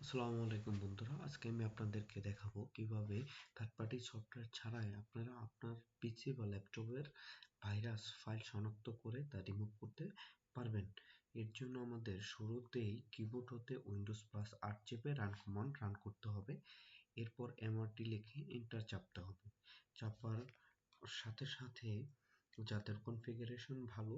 আসসালামু আলাইকুম বন্ধুরা, আজকে আমি আপনাদেরকে দেখাবো কিভাবে থার্ড পার্টি সফটওয়্যার ছাড়াই আপনারা আপনার পিসি বা ল্যাপটপের ভাইরাস ফাইল শনাক্ত করে তা রিমুভ করতে পারবেন। এর জন্য আমাদের শুরুতেই কিবোর্ড হতে উইন্ডোজ প্লাস 8 চেপে রান কমান্ড রান করতে হবে। এরপর এমআরটি লিখে এন্টার চাপতে হবে। চাপার সাথে সাথে যাদের কনফিগারেশন ভালো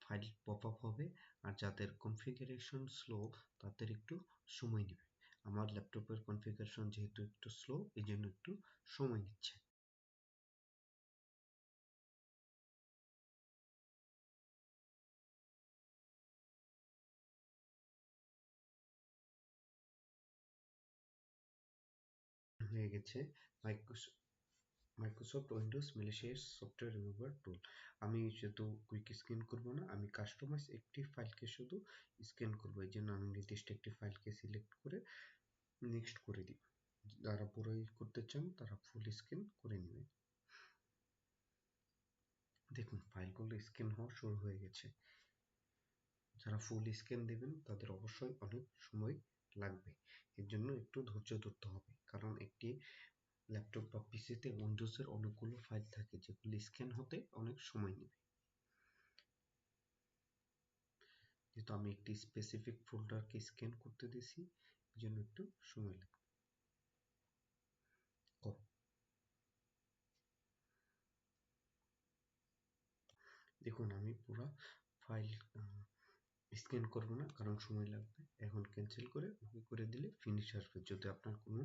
ফাইল পপ আপ হবে, আর যাদের কনফিগারেশন স্লো তাদের একটু সময় নেবে। আমার ল্যাপটপের কনফিগারেশন যেহেতু একটু স্লো, এই জন্য একটু সময় নিচ্ছে। হয়ে গেছে Microsoft Windows malicious software remover tool. আমি শুধু কুইক স্ক্যান করব না, আমি কাস্টমাইজ একটি ফাইলকে শুধু স্ক্যান করব। এই জন্য আমি নির্দিষ্ট একটি ফাইলকে সিলেক্ট করে নেক্সট করে দিব। যারা পুরোই করতে চান তারা ফুল স্ক্যান করে নেবেন। দেখুন ফাইলগুলো স্ক্যান হওয়া শুরু হয়ে গেছে। যারা ফুল স্ক্যান দেবেন তাদের অবশ্যই অনেক সময় লাগবে, এর জন্য একটু ধৈর্য ধরতে হবে, কারণ একটি ল্যাপটপ বা পিসিতে উইন্ডোজের অনেকগুলো ফাইল থাকে যেগুলো স্ক্যান হতে অনেক সময় নেবে। যেহেতু আমি একটি স্পেসিফিক ফোল্ডারকে স্ক্যান করতে দিয়েছি, এই জন্য একটু সময় লাগবে। দেখুন আমি পুরো ফাইল স্ক্যান করব না, কারণ সময় লাগবে। এখন ক্যান্সেল করে ওকে করে দিলে ফিনিশ আসবে। যদি আপনার কোনো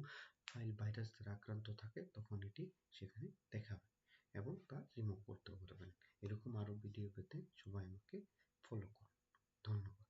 ফাইল ভাইরাস দ্বারা আক্রান্ত থাকে তখন এটি সেখানে দেখাবে এবং তা রিমুভ করতে পারবেন। এরকম আরও ভিডিও পেতে সবাই আমাকে ফলো করুন। ধন্যবাদ।